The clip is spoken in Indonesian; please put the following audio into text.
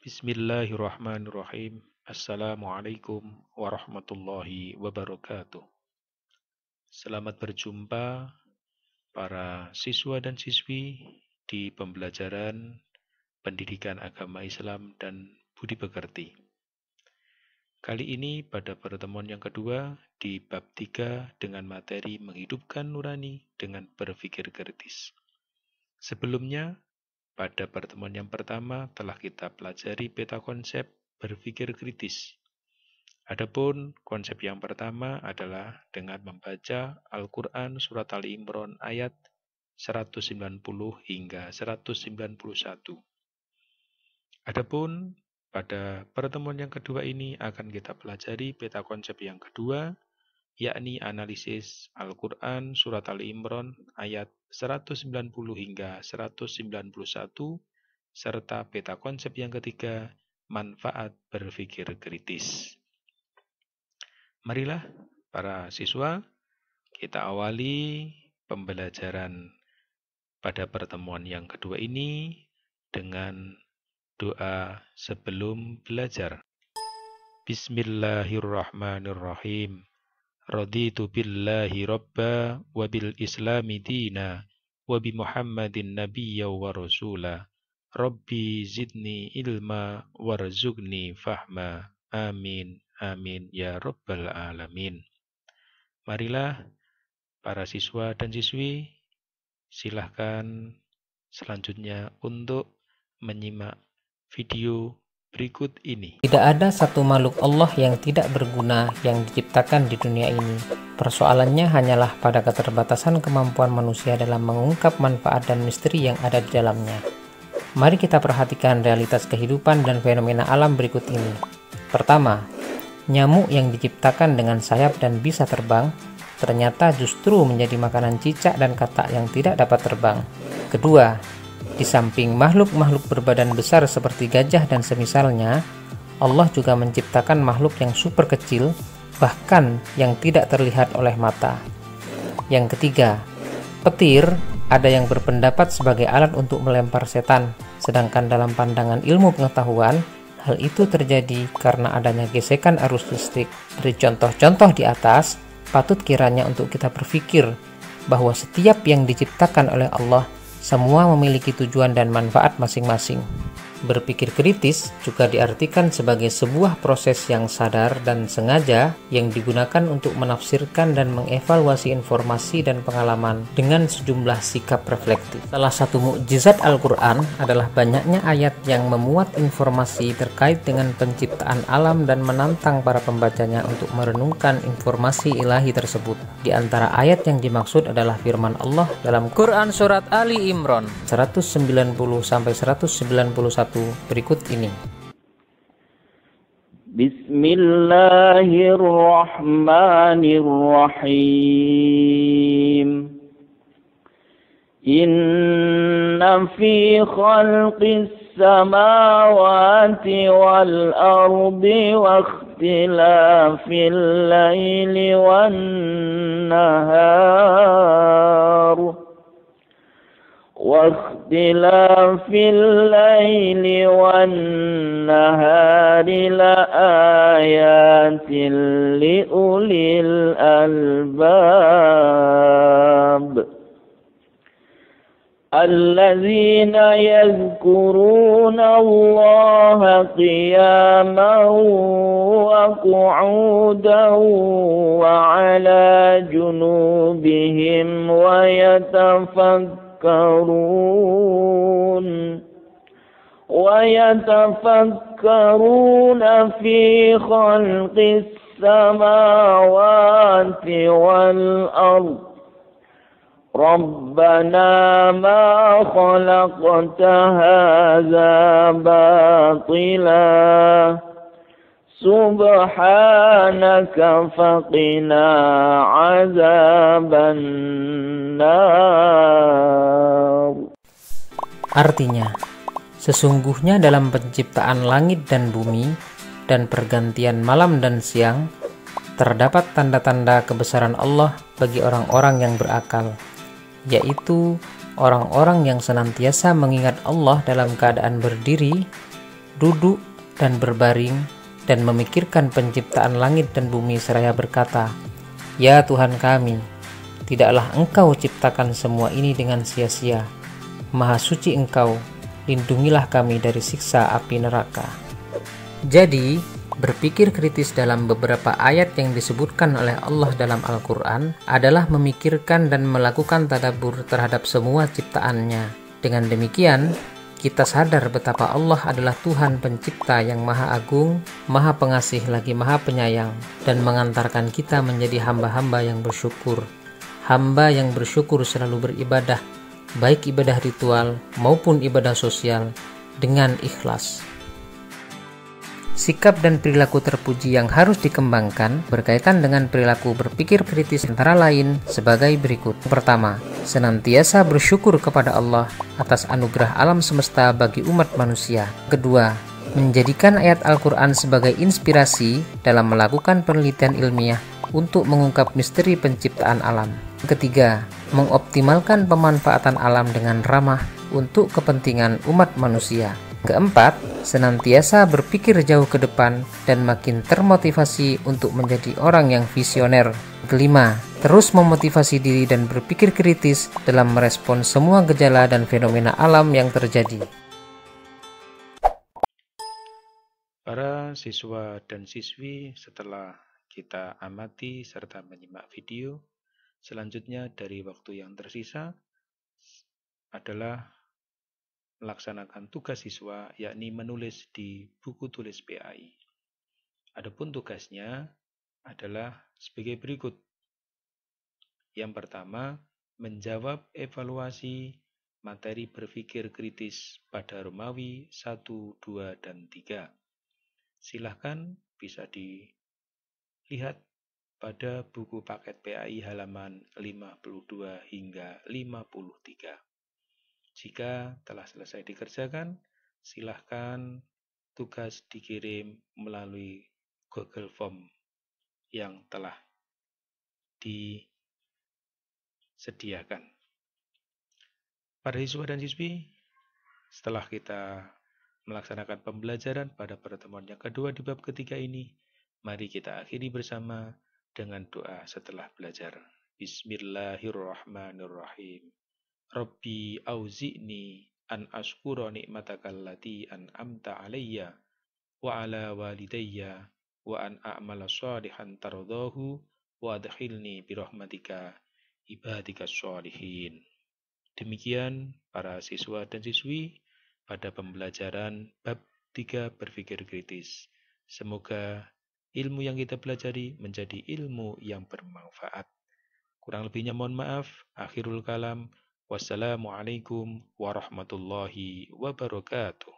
Bismillahirrahmanirrahim. Assalamualaikum warahmatullahi wabarakatuh. Selamat berjumpa para siswa dan siswi di pembelajaran Pendidikan Agama Islam dan Budi Pekerti. Kali ini pada pertemuan yang kedua di bab 3 dengan materi menghidupkan nurani dengan berpikir kritis. Sebelumnya, pada pertemuan yang pertama telah kita pelajari peta konsep berpikir kritis. Adapun konsep yang pertama adalah dengan membaca Al-Quran Surat Ali Imran ayat 190 hingga 191. Adapun pada pertemuan yang kedua ini akan kita pelajari peta konsep yang kedua, yakni analisis Al-Quran Surat Ali Imran ayat 190 hingga 191, serta peta konsep yang ketiga, manfaat berpikir kritis. Marilah para siswa, kita awali pembelajaran pada pertemuan yang kedua ini dengan doa sebelum belajar. Bismillahirrahmanirrahim. Raditu billahi rabba wa bil islami dina wa bi muhammadin nabiyya wa rasula. Rabbi zidni ilma warzuqni fahma. Amin. Amin ya rabbal alamin. Marilah para siswa dan siswi, silahkan selanjutnya untuk menyimak video berikut ini. Tidak ada satu makhluk Allah yang tidak berguna yang diciptakan di dunia ini. Persoalannya hanyalah pada keterbatasan kemampuan manusia dalam mengungkap manfaat dan misteri yang ada di dalamnya. Mari kita perhatikan realitas kehidupan dan fenomena alam berikut ini. Pertama, nyamuk yang diciptakan dengan sayap dan bisa terbang, ternyata justru menjadi makanan cicak dan katak yang tidak dapat terbang. Kedua, di samping makhluk-makhluk berbadan besar seperti gajah dan semisalnya, Allah juga menciptakan makhluk yang super kecil, bahkan yang tidak terlihat oleh mata. Yang ketiga, petir ada yang berpendapat sebagai alat untuk melempar setan, sedangkan dalam pandangan ilmu pengetahuan, hal itu terjadi karena adanya gesekan arus listrik. Dari contoh-contoh di atas, patut kiranya untuk kita berpikir bahwa setiap yang diciptakan oleh Allah semua memiliki tujuan dan manfaat masing-masing. Berpikir kritis juga diartikan sebagai sebuah proses yang sadar dan sengaja yang digunakan untuk menafsirkan dan mengevaluasi informasi dan pengalaman dengan sejumlah sikap reflektif. Salah satu mukjizat Al-Quran adalah banyaknya ayat yang memuat informasi terkait dengan penciptaan alam dan menantang para pembacanya untuk merenungkan informasi ilahi tersebut. Di antara ayat yang dimaksud adalah firman Allah dalam Quran Surat Ali Imran 190-191 berikut ini. Bismillahirrahmanirrahim. Inna fi khalqis samawati wal ardi wa ikhtilafil laili wan nahar واختلاف الليل والنهار لآيات لأولي الألباب الذين يذكرون الله قياما وقعودا وعلى جنوبهم ويتفكرون في خلق السماوات والأرض ربنا ما خلقت هذا باطلا سبحانك فقنا عذاب النار. Artinya, sesungguhnya dalam penciptaan langit dan bumi dan pergantian malam dan siang terdapat tanda-tanda kebesaran Allah bagi orang-orang yang berakal, yaitu orang-orang yang senantiasa mengingat Allah dalam keadaan berdiri, duduk dan berbaring, dan memikirkan penciptaan langit dan bumi seraya berkata, "Ya Tuhan kami, tidaklah Engkau ciptakan semua ini dengan sia-sia. Maha suci Engkau, lindungilah kami dari siksa api neraka." Jadi, berpikir kritis dalam beberapa ayat yang disebutkan oleh Allah dalam Al-Quran adalah memikirkan dan melakukan tadabbur terhadap semua ciptaannya. Dengan demikian, kita sadar betapa Allah adalah Tuhan pencipta yang maha agung, maha pengasih lagi maha penyayang, dan mengantarkan kita menjadi hamba-hamba yang bersyukur. Hamba yang bersyukur selalu beribadah, baik ibadah ritual maupun ibadah sosial, dengan ikhlas. Sikap dan perilaku terpuji yang harus dikembangkan berkaitan dengan perilaku berpikir kritis antara lain sebagai berikut. Pertama, senantiasa bersyukur kepada Allah atas anugerah alam semesta bagi umat manusia. Kedua, menjadikan ayat Al-Quran sebagai inspirasi dalam melakukan penelitian ilmiah untuk mengungkap misteri penciptaan alam. Ketiga, mengoptimalkan pemanfaatan alam dengan ramah untuk kepentingan umat manusia. Keempat, senantiasa berpikir jauh ke depan dan makin termotivasi untuk menjadi orang yang visioner. Kelima, terus memotivasi diri dan berpikir kritis dalam merespons semua gejala dan fenomena alam yang terjadi. Para siswa dan siswi, setelah kita amati serta menyimak video, selanjutnya dari waktu yang tersisa adalah melaksanakan tugas siswa, yakni menulis di buku tulis PAI. Adapun tugasnya adalah sebagai berikut. Yang pertama, menjawab evaluasi materi berpikir kritis pada Romawi 1, 2, dan 3. Silahkan bisa dilihat pada buku paket PAI halaman 52 hingga 53. Jika telah selesai dikerjakan, silahkan tugas dikirim melalui Google Form yang telah disediakan. Para siswa dan siswi, setelah kita melaksanakan pembelajaran pada pertemuan yang kedua di bab ketiga ini, mari kita akhiri bersama dengan doa setelah belajar. Bismillahirrahmanirrahim. Rabbi auzi'ni an ashkura ni'mataka allati an'amta alayya wa ala walidayya wa an a'mala shalihan tardahu wa adkhilni birahmatika ibadika sholihin. Demikian para siswa dan siswi pada pembelajaran bab 3 berpikir kritis. Semoga ilmu yang kita pelajari menjadi ilmu yang bermanfaat. Kurang lebihnya mohon maaf. Akhirul kalam. Wassalamualaikum warahmatullahi wabarakatuh.